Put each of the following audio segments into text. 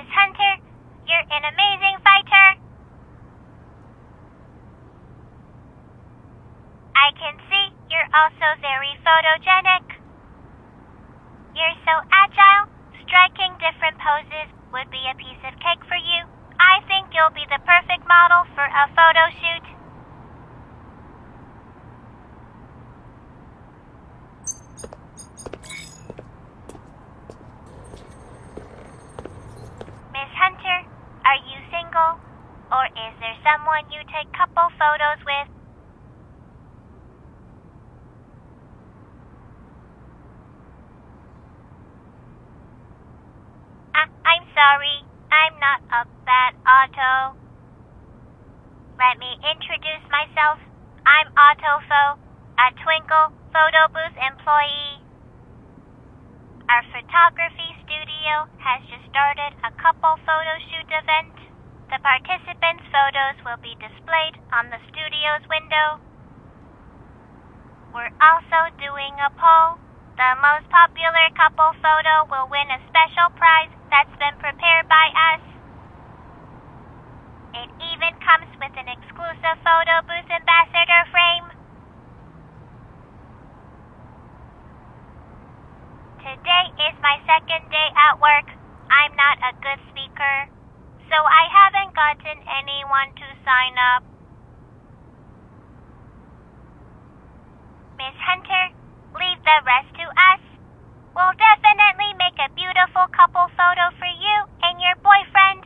Miss Hunter, you're an amazing fighter. I can see you're also very photogenic. You're so agile, striking different poses would be a piece of cake for you. I think you'll be the perfect model for a photo shoot. Miss Hunter, are you single? Or is there someone you take couple photos with? I'm sorry, I'm not up that auto. Let me introduce myself. I'm Autofo, a Twinkle photo booth employee. Our photography studio has just started a couple photo shoot event. The participants' photos will be displayed on the studio's window. We're also doing a poll. The most popular couple photo will win a special prize that's been prepared by us. It even comes with an exclusive photo booth ambassador frame. Today is my second day at work. I'm not a good speaker, so I haven't gotten anyone to sign up. Miss Hunter, leave the rest to us. We'll definitely make a beautiful couple photo for you and your boyfriend.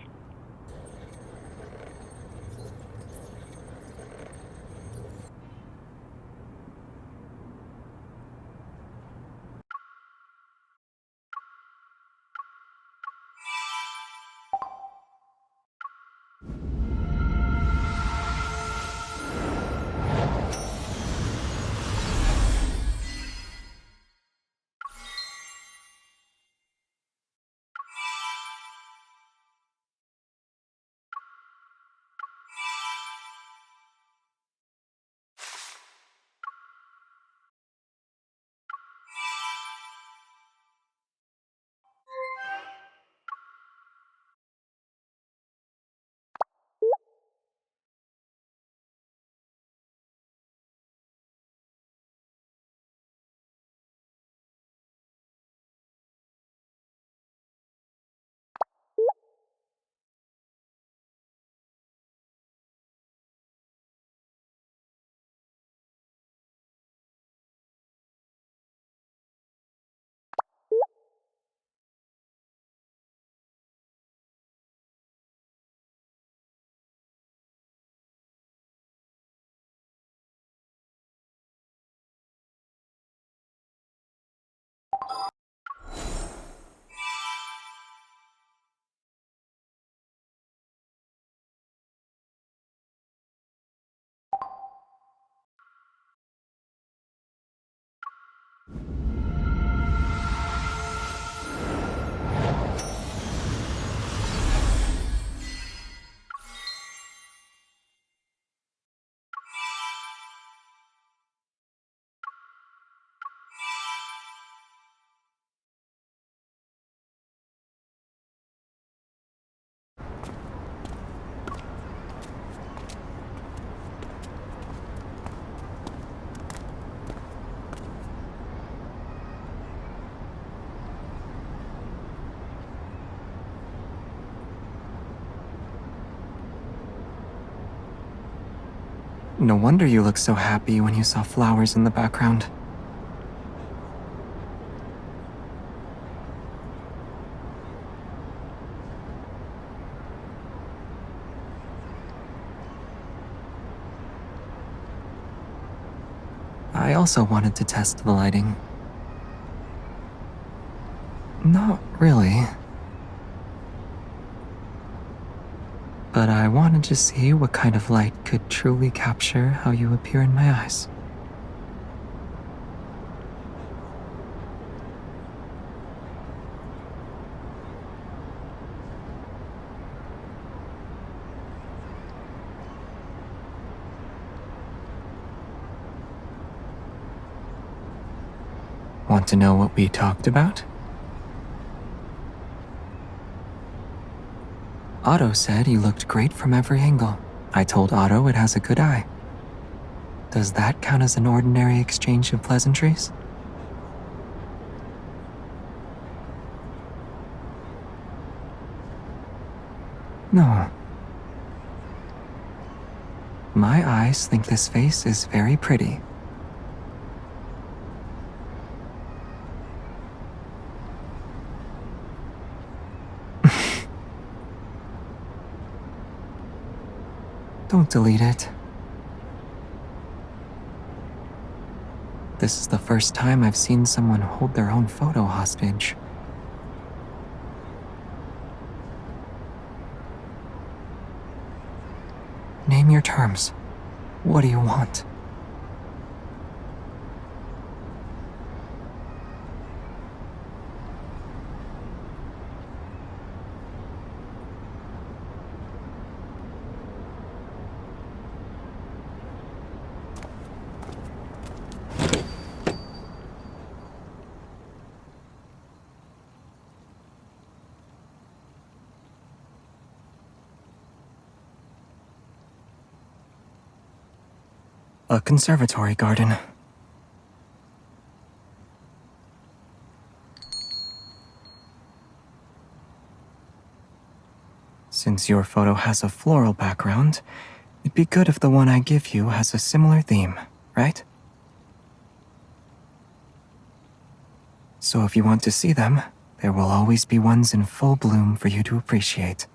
No wonder you looked so happy when you saw flowers in the background. I also wanted to test the lighting. Not really. But I wanted to see what kind of light could truly capture how you appear in my eyes. Want to know what we talked about? Otto said you looked great from every angle. I told Otto it has a good eye. Does that count as an ordinary exchange of pleasantries? No. My eyes think this face is very pretty. Don't delete it. This is the first time I've seen someone hold their own photo hostage. Name your terms. What do you want? A conservatory garden. Since your photo has a floral background, it'd be good if the one I give you has a similar theme, right? So if you want to see them, there will always be ones in full bloom for you to appreciate.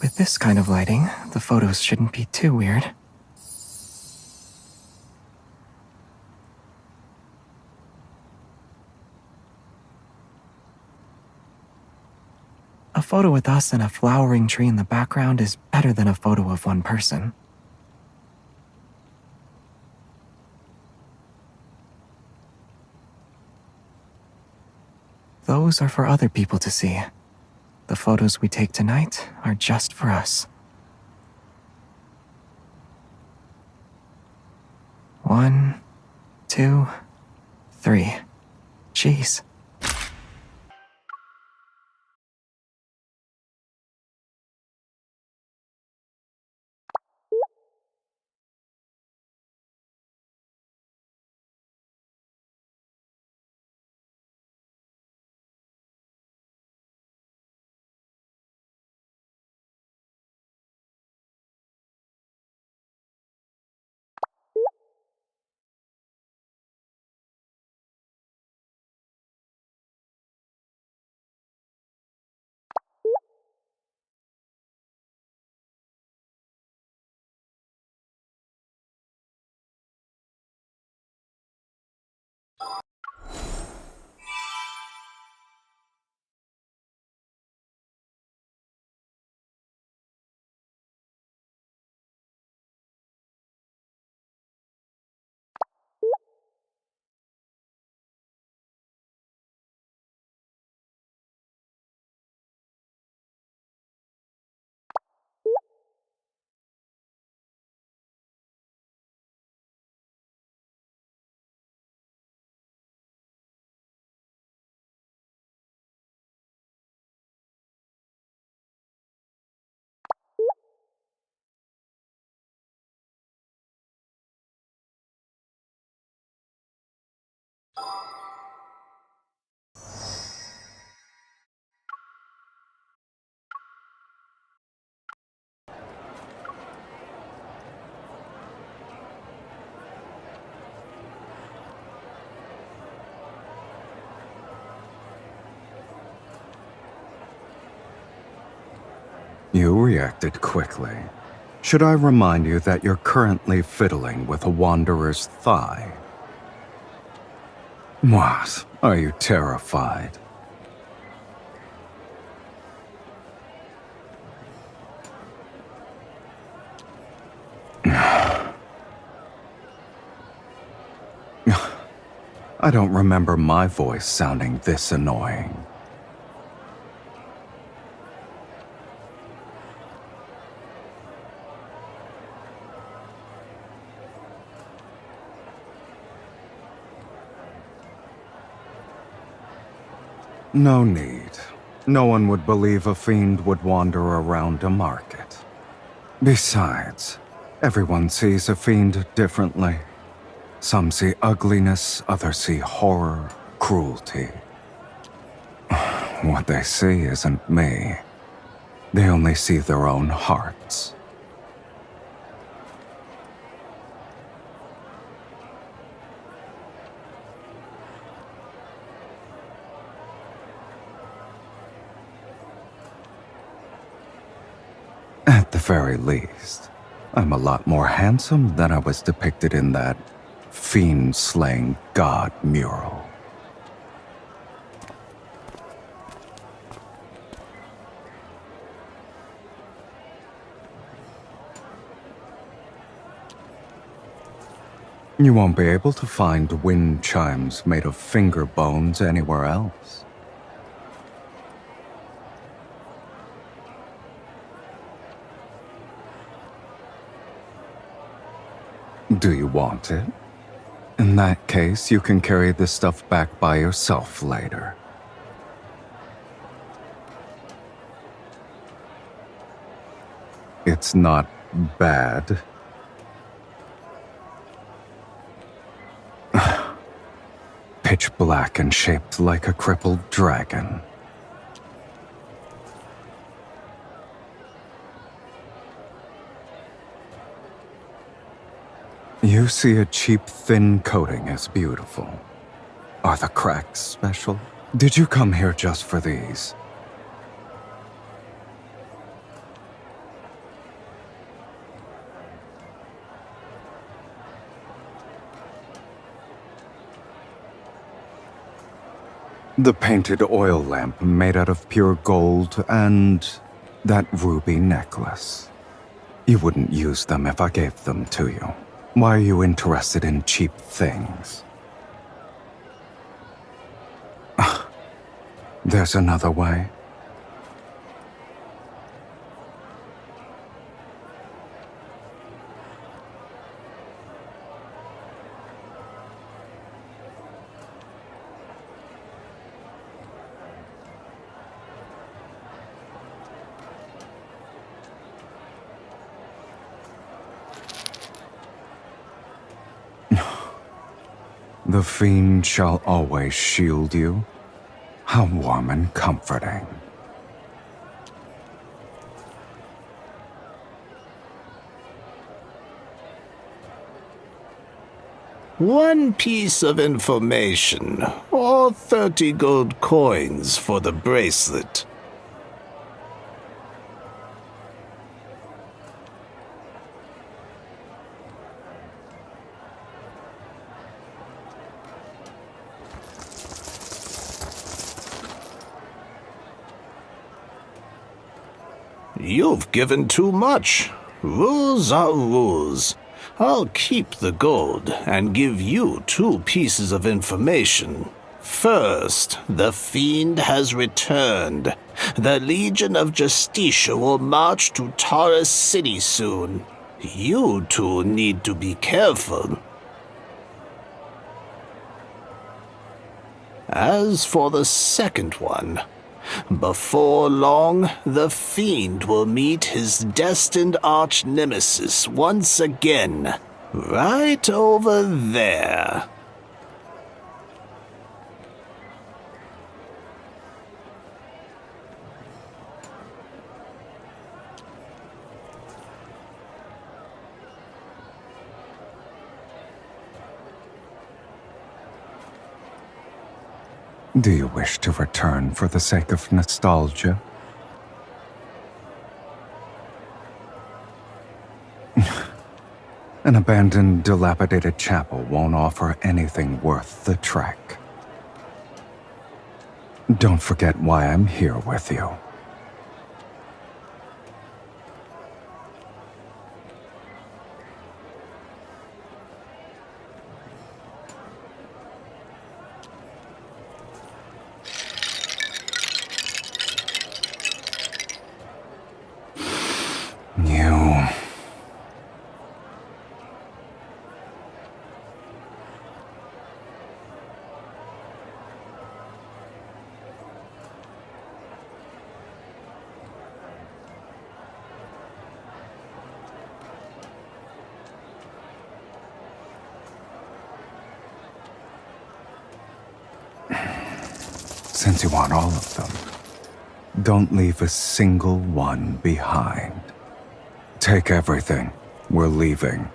With this kind of lighting, the photos shouldn't be too weird. A photo with us and a flowering tree in the background is better than a photo of one person. Those are for other people to see. The photos we take tonight are just for us. 1, 2, 3. Jeez. You reacted quickly. Should I remind you that you're currently fiddling with a wanderer's thigh? What? Are you terrified? I don't remember my voice sounding this annoying. No need. No one would believe a fiend would wander around a market. Besides, everyone sees a fiend differently. Some see ugliness, others see horror, cruelty. What they see isn't me. They only see their own hearts. At the very least, I'm a lot more handsome than I was depicted in that fiend-slaying god mural. You won't be able to find wind chimes made of finger bones anywhere else. Do you want it? In that case, you can carry this stuff back by yourself later. It's not bad. Pitch black and shaped like a crippled dragon. You see a cheap, thin coating as beautiful. Are the cracks special? Did you come here just for these? The painted oil lamp made out of pure gold and that ruby necklace. You wouldn't use them if I gave them to you. Why are you interested in cheap things? There's another way. The fiend shall always shield you. How warm and comforting. One piece of information, or 30 gold coins for the bracelet. You've given too much. Rules are rules. I'll keep the gold and give you 2 pieces of information. First, the fiend has returned. The Legion of Justicia will march to Taurus City soon. You two need to be careful. As for the second one, before long, the fiend will meet his destined arch-nemesis once again, right over there. Do you wish to return for the sake of nostalgia? An abandoned, dilapidated chapel won't offer anything worth the trek. Don't forget why I'm here with you. Since you want all of them, don't leave a single one behind. Take everything. We're leaving.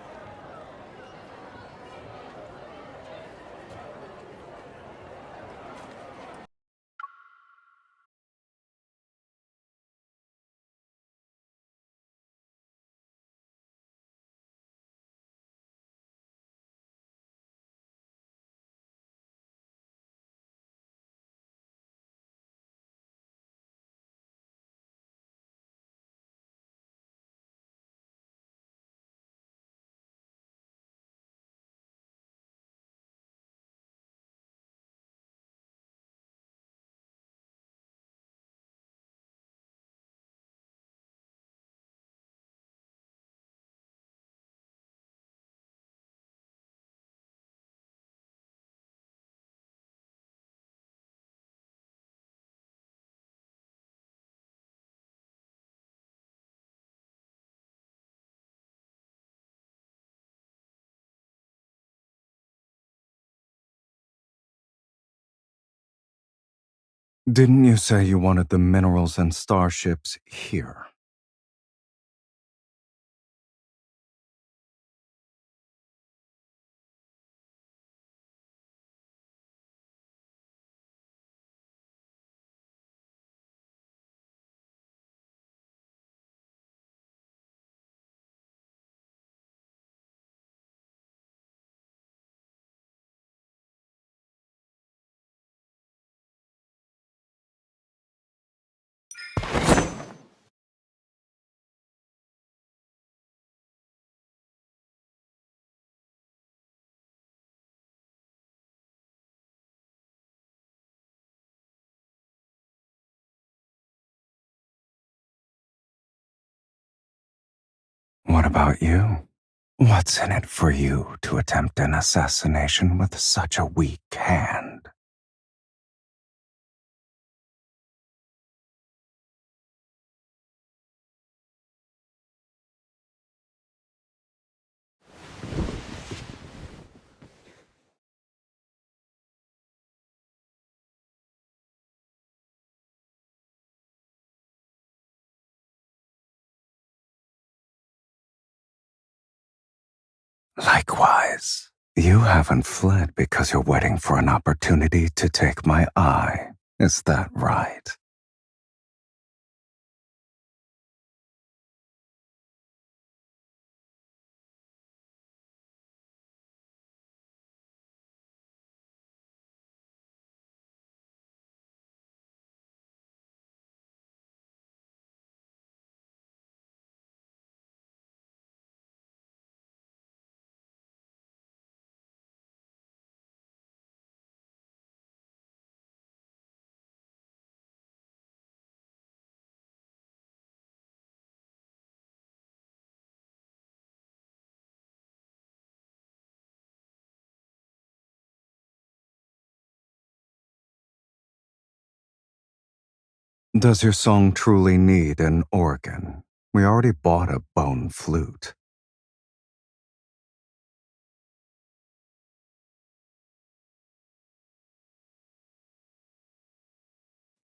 Didn't you say you wanted the minerals and starships here? What about you? What's in it for you to attempt an assassination with such a weak hand? Likewise, you haven't fled because you're waiting for an opportunity to take my eye. Is that right? Does your song truly need an organ? We already bought a bone flute.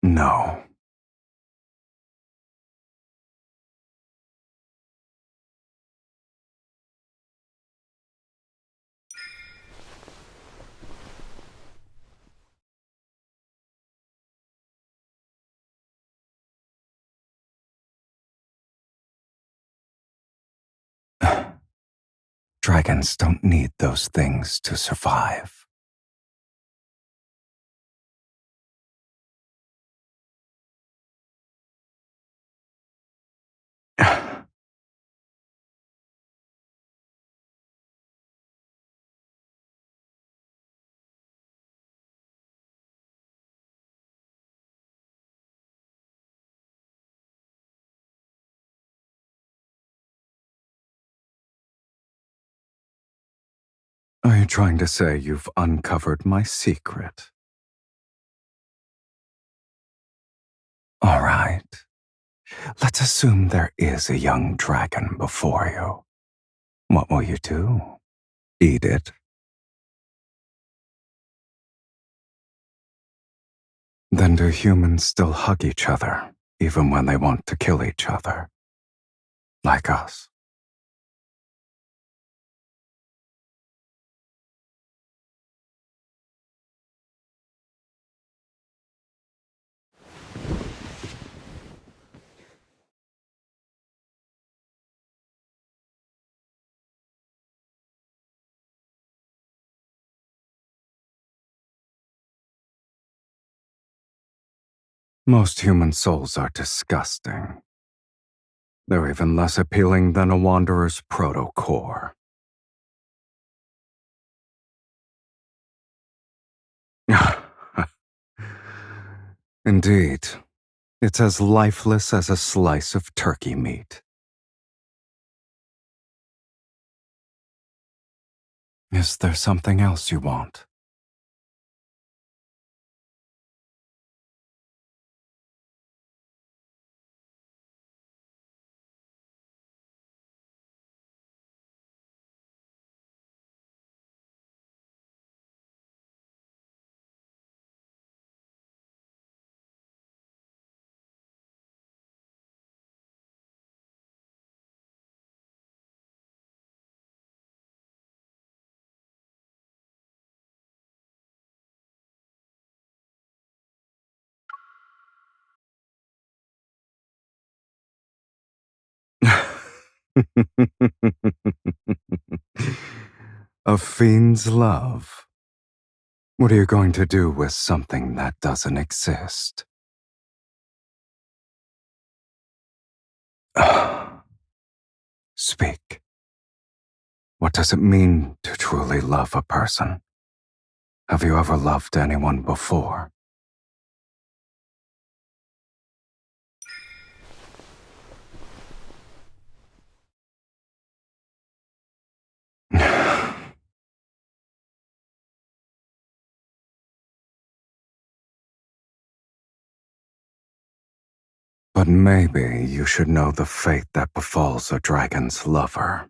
No. Dragons don't need those things to survive. Are you trying to say you've uncovered my secret? All right. Let's assume there is a young dragon before you. What will you do? Eat it? Then do humans still hug each other, even when they want to kill each other? Like us. Most human souls are disgusting. They're even less appealing than a wanderer's proto-core. Indeed, it's as lifeless as a slice of turkey meat. Is there something else you want? A fiend's love. What are you going to do with something that doesn't exist? Speak. What does it mean to truly love a person? Have you ever loved anyone before? But maybe you should know the fate that befalls a dragon's lover.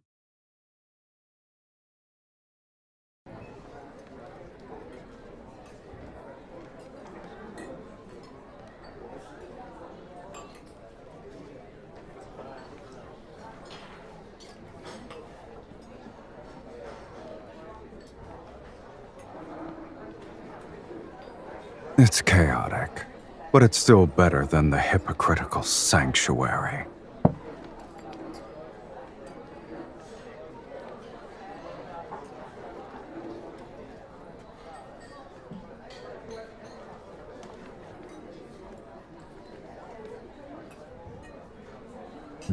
It's chaotic, but it's still better than the hypocritical sanctuary.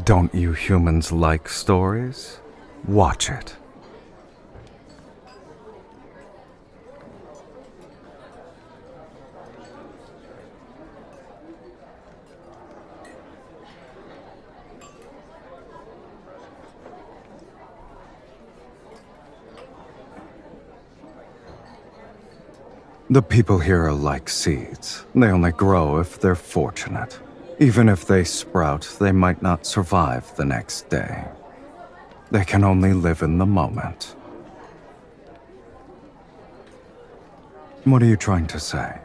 Don't you humans like stories? Watch it. The people here are like seeds. They only grow if they're fortunate. Even if they sprout, they might not survive the next day. They can only live in the moment. What are you trying to say?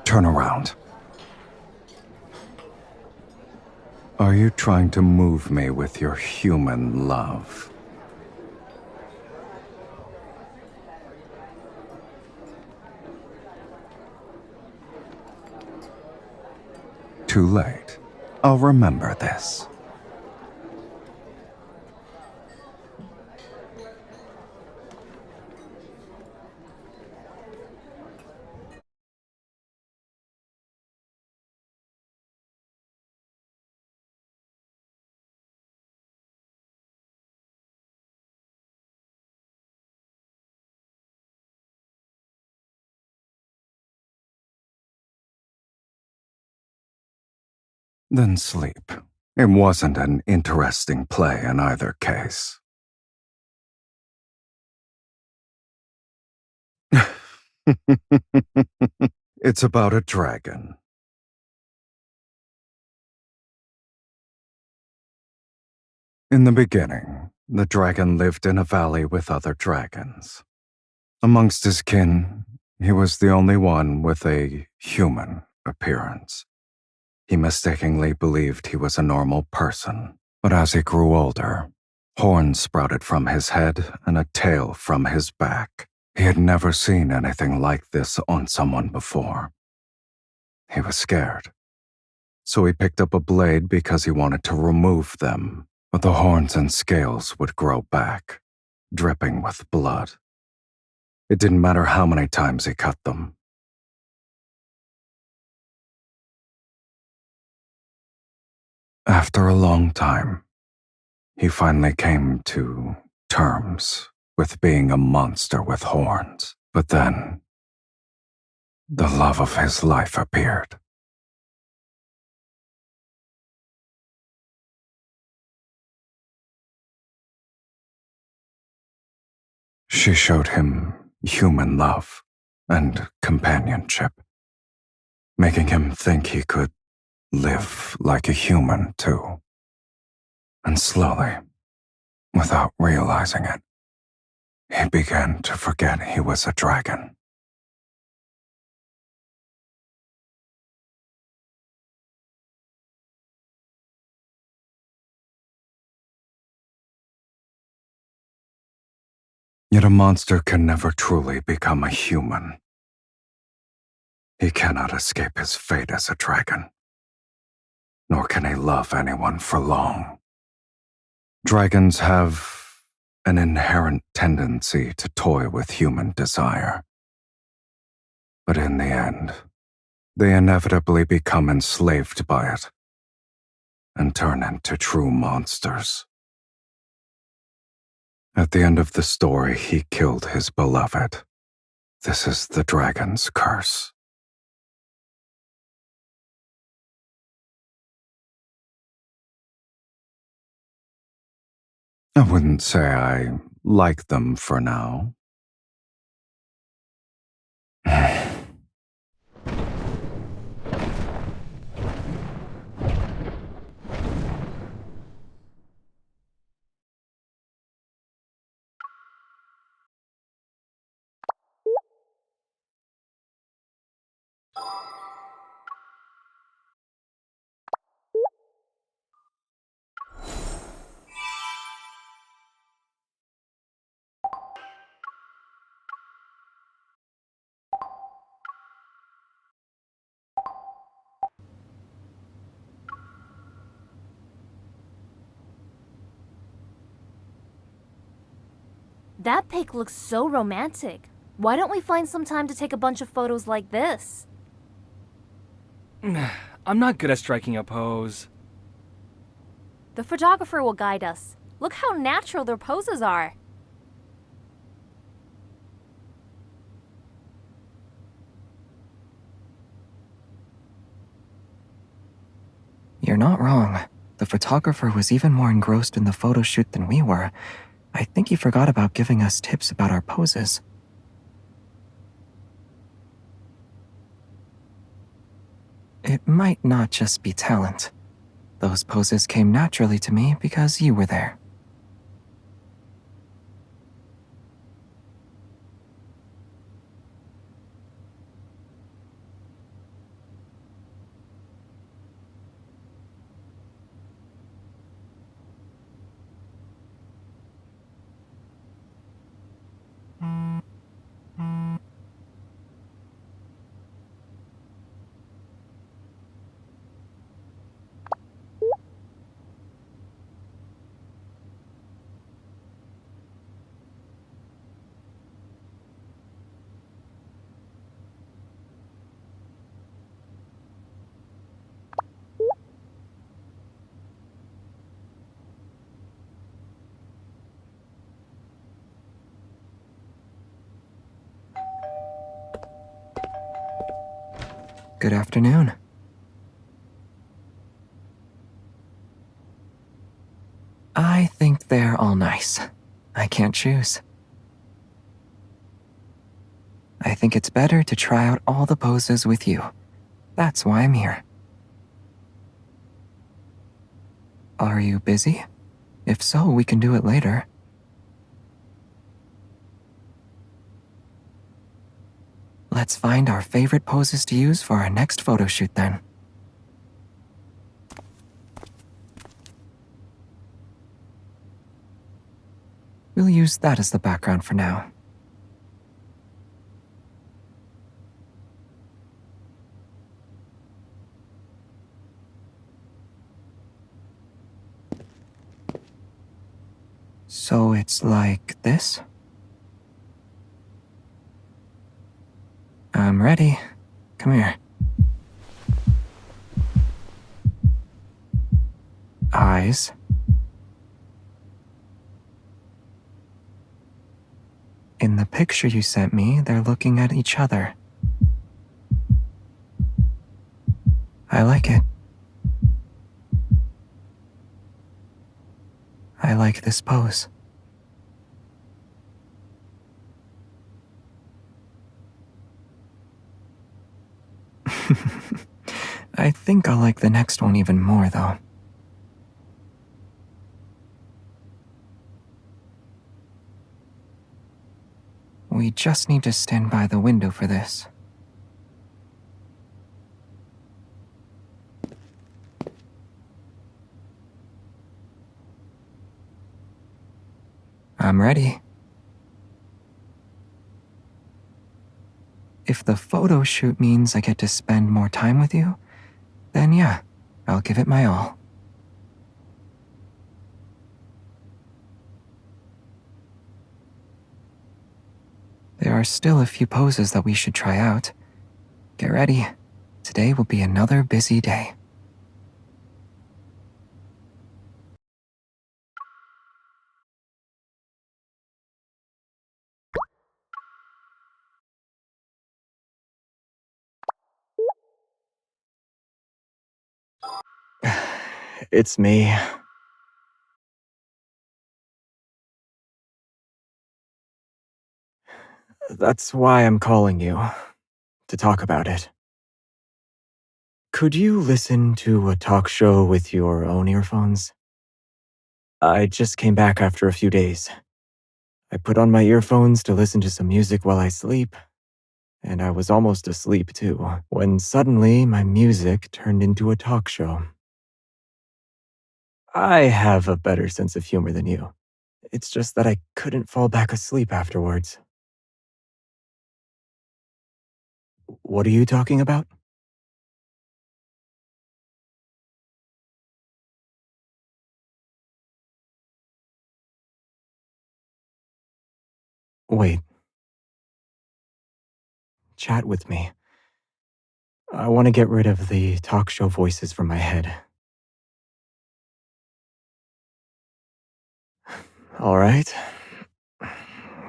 Turn around. Are you trying to move me with your human love? Too late. I'll remember this. Then sleep. It wasn't an interesting play in either case. It's about a dragon. In the beginning, the dragon lived in a valley with other dragons. Amongst his kin, he was the only one with a human appearance. He mistakenly believed he was a normal person, but as he grew older, horns sprouted from his head and a tail from his back. He had never seen anything like this on someone before. He was scared, so he picked up a blade because he wanted to remove them, but the horns and scales would grow back, dripping with blood. It didn't matter how many times he cut them. After a long time, he finally came to terms with being a monster with horns. But then, the love of his life appeared. She showed him human love and companionship, making him think he could live like a human too. And slowly, without realizing it, he began to forget he was a dragon. Yet a monster can never truly become a human. He cannot escape his fate as a dragon, nor can he love anyone for long. Dragons have an inherent tendency to toy with human desire. But in the end, they inevitably become enslaved by it and turn into true monsters. At the end of the story, he killed his beloved. This is the dragon's curse. I wouldn't say I like them for now. That pic looks so romantic. Why don't we find some time to take a bunch of photos like this? I'm not good at striking a pose. The photographer will guide us. Look how natural their poses are. You're not wrong. The photographer was even more engrossed in the photo shoot than we were. I think he forgot about giving us tips about our poses. It might not just be talent. Those poses came naturally to me because you were there. Good afternoon. nice. I can't choose. I think it's better to try out all the poses with you. That's why I'm here. Are you busy? If so, we can do it later. Let's find our favorite poses to use for our next photo shoot then. We'll use that as the background for now. So it's like this? I'm ready. Come here. Eyes. In the picture you sent me, they're looking at each other. I like it. I like this pose. I think I'll like the next one even more, though. We just need to stand by the window for this. I'm ready. If the photo shoot means I get to spend more time with you, then yeah, I'll give it my all. There are still a few poses that we should try out. Get ready. Today will be another busy day. It's me. That's why I'm calling you, to talk about it. Could you listen to a talk show with your own earphones? I just came back after a few days. I put on my earphones to listen to some music while I sleep, and I was almost asleep too, when suddenly my music turned into a talk show. I have a better sense of humor than you. It's just that I couldn't fall back asleep afterwards. What are you talking about? Wait. Chat with me. I want to get rid of the talk show voices from my head. All right.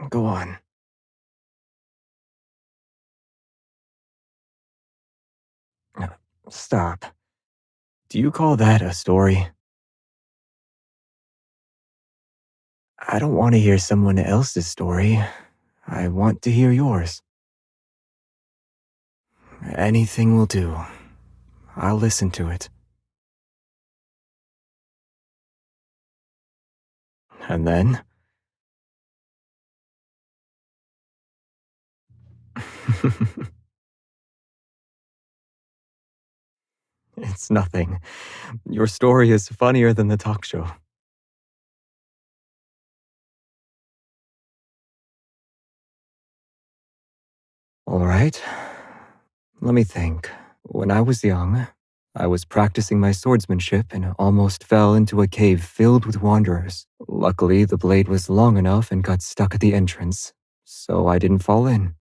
Go on. Stop. Do you call that a story? I don't want to hear someone else's story. I want to hear yours. Anything will do. I'll listen to it. And then? It's nothing. Your story is funnier than the talk show. All right. Let me think. When I was young, I was practicing my swordsmanship and almost fell into a cave filled with wanderers. Luckily, the blade was long enough and got stuck at the entrance, so I didn't fall in.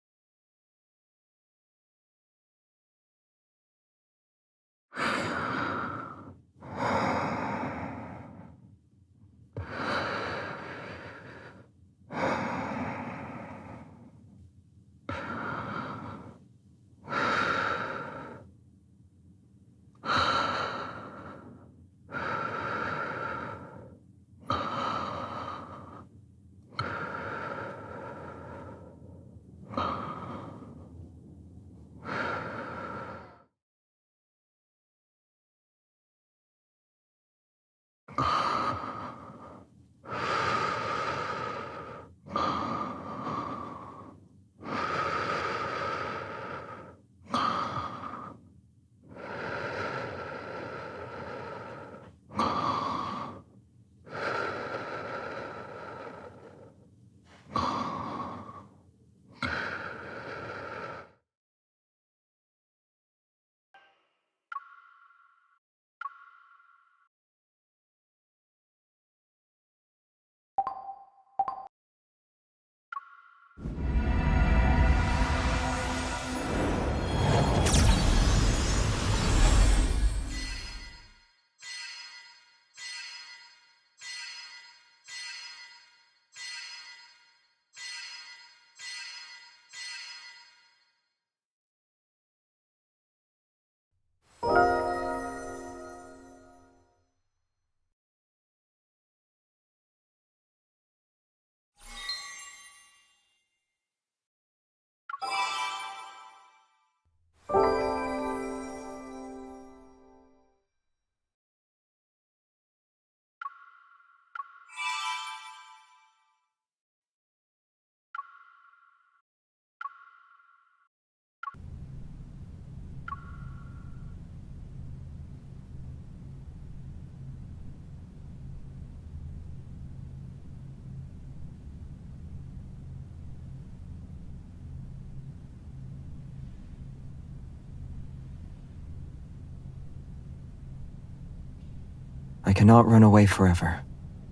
I cannot run away forever.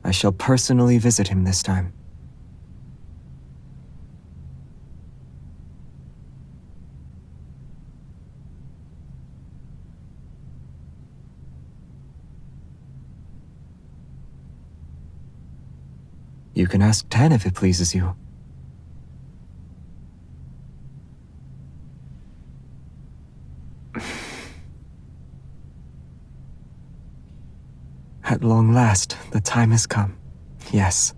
I shall personally visit him this time. You can ask Tan if it pleases you. At long last, the time has come. Yes,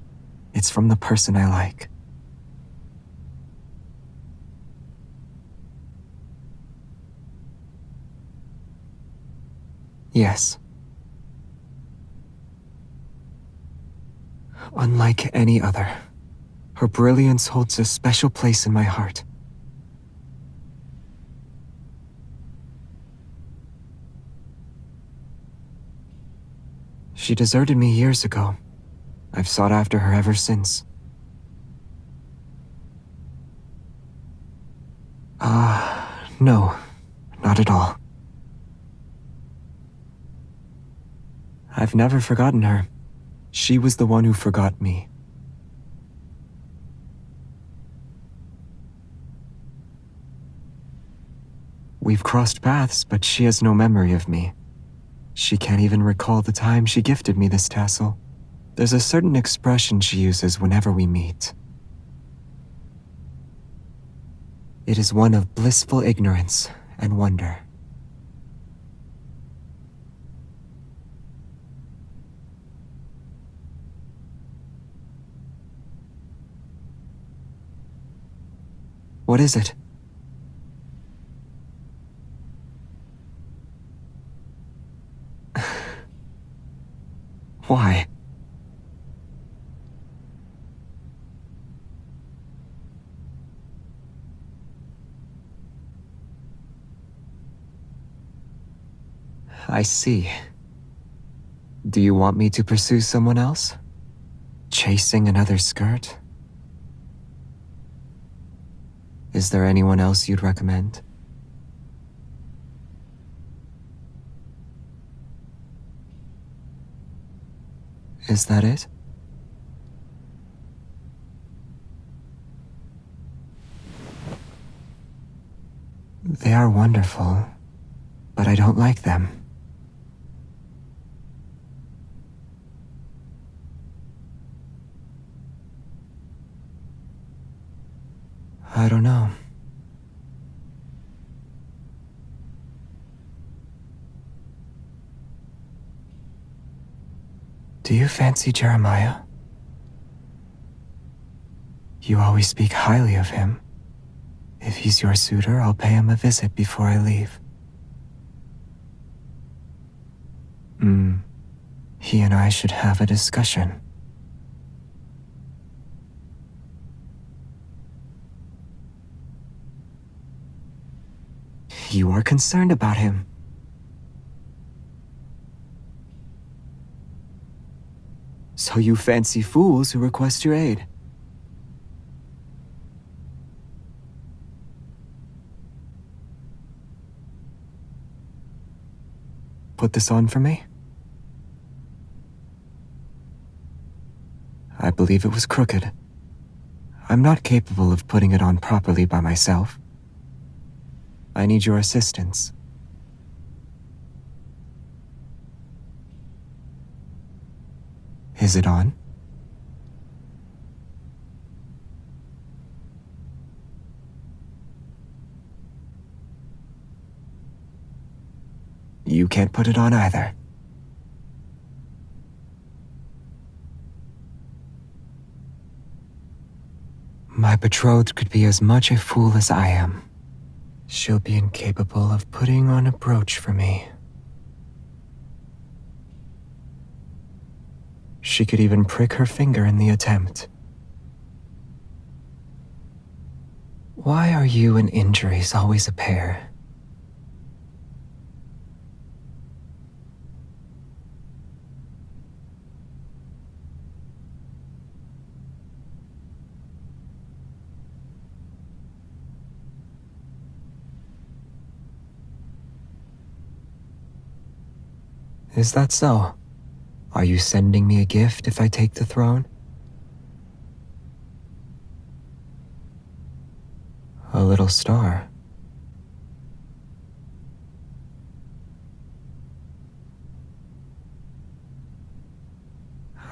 it's from the person I like. Yes. Unlike any other, her brilliance holds a special place in my heart. She deserted me years ago. I've sought after her ever since. No, not at all. I've never forgotten her. She was the one who forgot me. We've crossed paths, but she has no memory of me. She can't even recall the time she gifted me this tassel. There's a certain expression she uses whenever we meet. It is one of blissful ignorance and wonder. What is it? Why? I see. Do you want me to pursue someone else? Chasing another skirt? Is there anyone else you'd recommend? Is that it? They are wonderful, but I don't like them. I don't know. Do you fancy Jeremiah? You always speak highly of him. If he's your suitor, I'll pay him a visit before I leave. He and I should have a discussion. You are concerned about him. So you fancy fools who request your aid. Put this on for me? I believe it was crooked. I'm not capable of putting it on properly by myself. I need your assistance. Is it on? You can't put it on either. My betrothed could be as much a fool as I am. She'll be incapable of putting on a brooch for me. She could even prick her finger in the attempt. Why are you and injuries always a pair? Is that so? Are you sending me a gift if I take the throne? A little star.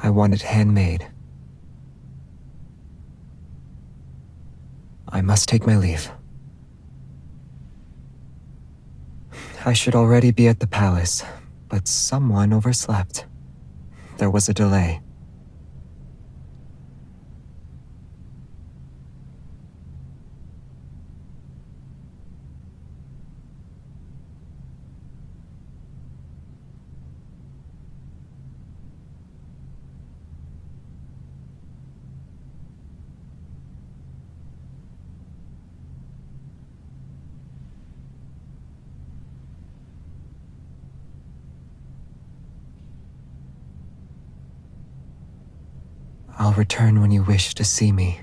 I want it handmade. I must take my leave. I should already be at the palace, but someone overslept. There was a delay. I'll return when you wish to see me.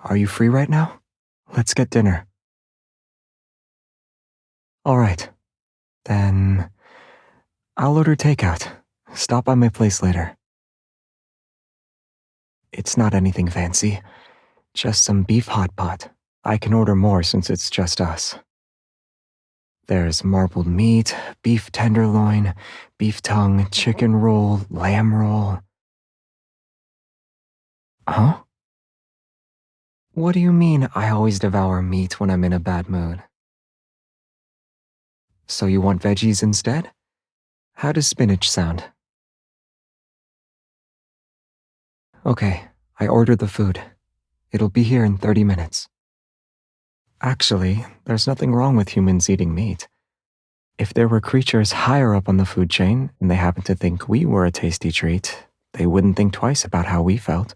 Are you free right now? Let's get dinner. All right. Then I'll order takeout. Stop by my place later. It's not anything fancy. Just some beef hot pot. I can order more since it's just us. There's marbled meat, beef tenderloin, beef tongue, chicken roll, lamb roll. Huh? What do you mean I always devour meat when I'm in a bad mood? So you want veggies instead? How does spinach sound? Okay, I ordered the food. It'll be here in 30 minutes. Actually, there's nothing wrong with humans eating meat. If there were creatures higher up on the food chain and they happened to think we were a tasty treat, they wouldn't think twice about how we felt.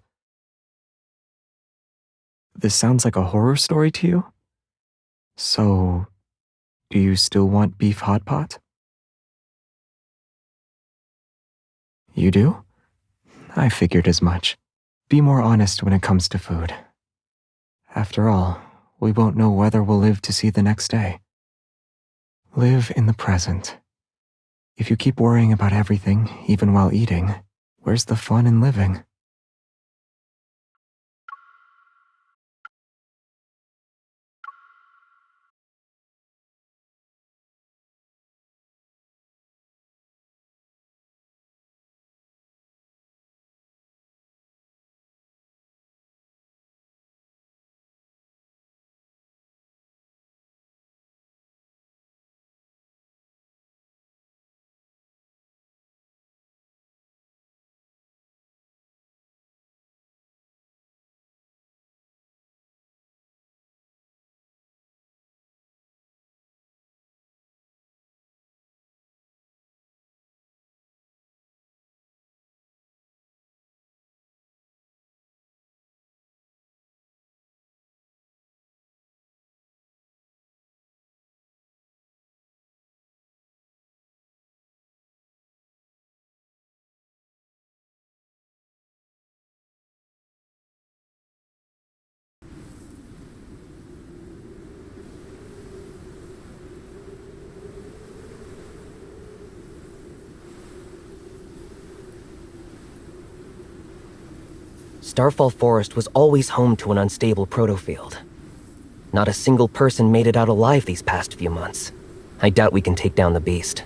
This sounds like a horror story to you? So, do you still want beef hot pot? You do? I figured as much. Be more honest when it comes to food. After all, we won't know whether we'll live to see the next day. Live in the present. If you keep worrying about everything, even while eating, where's the fun in living? Starfall Forest was always home to an unstable protofield. Not a single person made it out alive these past few months. I doubt we can take down the beast.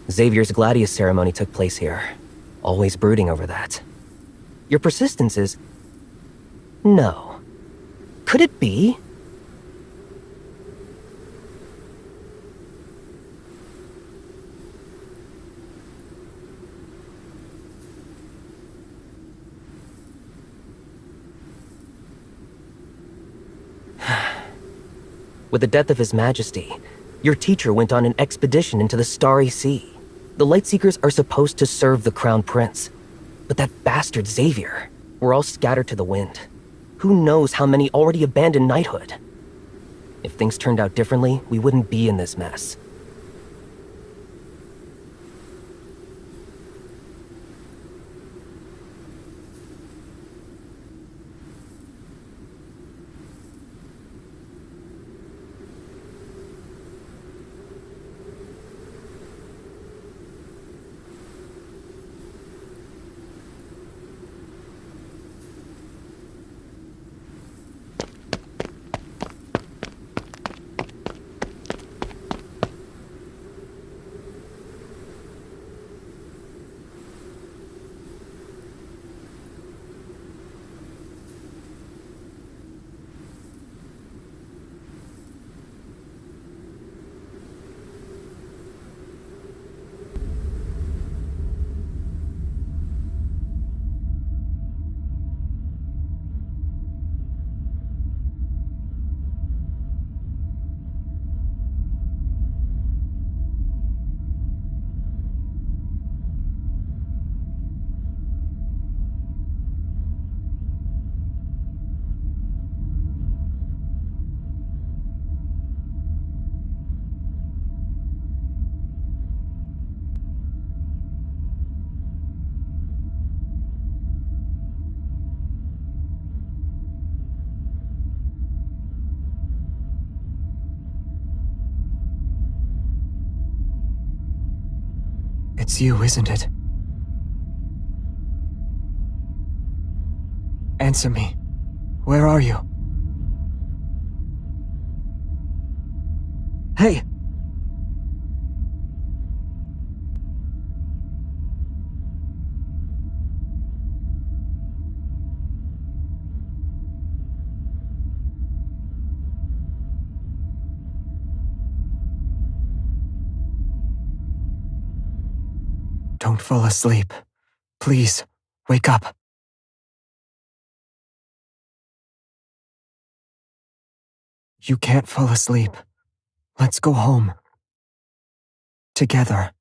Xavier's Gladius ceremony took place here. Always brooding over that. Your persistence is... No. Could it be? With the death of His Majesty, your teacher went on an expedition into the Starry Sea. The Lightseekers are supposed to serve the Crown Prince. But that bastard Xavier, we're all scattered to the wind. Who knows how many already abandoned knighthood? If things turned out differently, we wouldn't be in this mess. It's you, isn't it? Answer me. Where are you? Hey! Don't fall asleep. Please, wake up. You can't fall asleep. Let's go home. Together.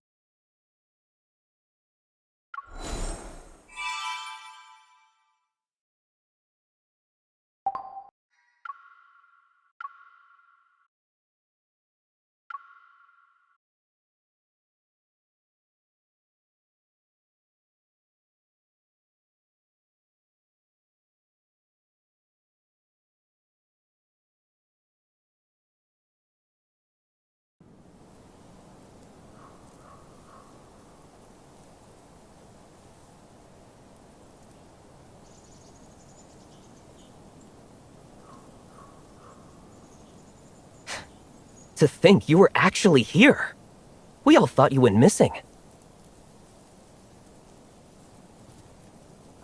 To think you were actually here. We all thought you went missing.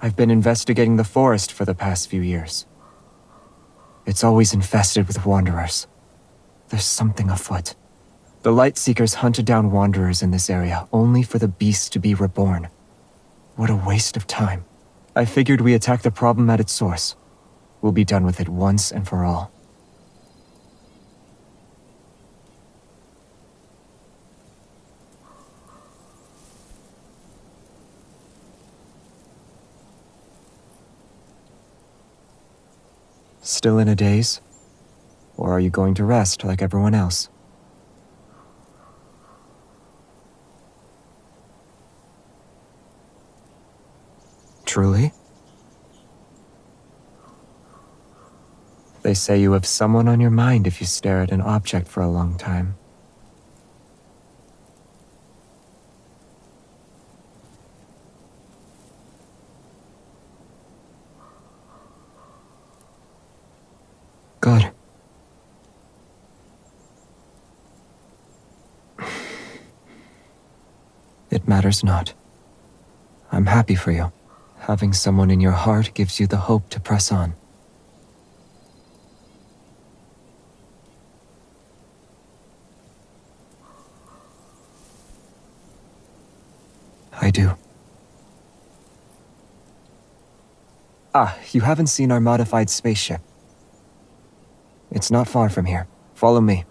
I've been investigating the forest for the past few years. It's always infested with wanderers. There's something afoot. The Lightseekers hunted down wanderers in this area only for the beast to be reborn. What a waste of time. I figured we attack the problem at its source. We'll be done with it once and for all. Still in a daze? Or are you going to rest like everyone else? Truly? They say you have someone on your mind if you stare at an object for a long time. Good. It matters not. I'm happy for you. Having someone in your heart gives you the hope to press on. I do. Ah, you haven't seen our modified spaceship. It's not far from here. Follow me.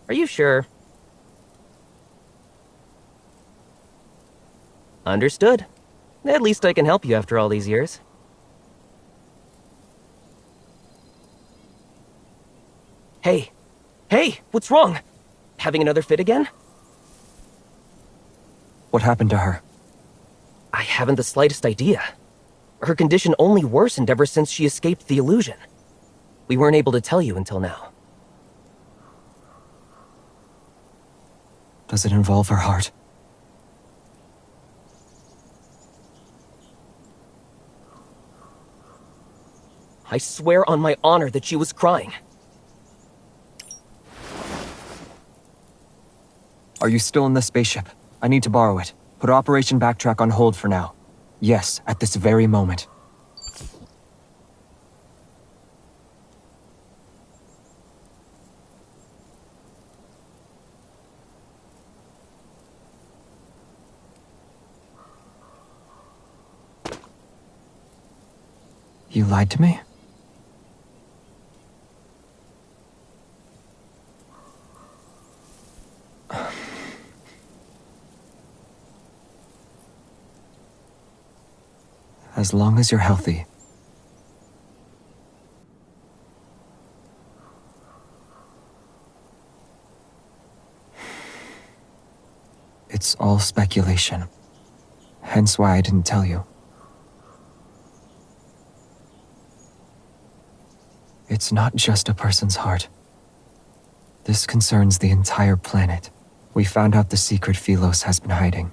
Are you sure? Understood. At least I can help you after all these years. Hey! Hey! What's wrong? Having another fit again? What happened to her? I haven't the slightest idea. Her condition only worsened ever since she escaped the illusion. We weren't able to tell you until now. Does it involve her heart? I swear on my honor that she was crying. Are you still in the spaceship? I need to borrow it. Put Operation Backtrack on hold for now. Yes, at this very moment. You lied to me? As long as you're healthy. It's all speculation. Hence why I didn't tell you. It's not just a person's heart. This concerns the entire planet. We found out the secret Philos has been hiding.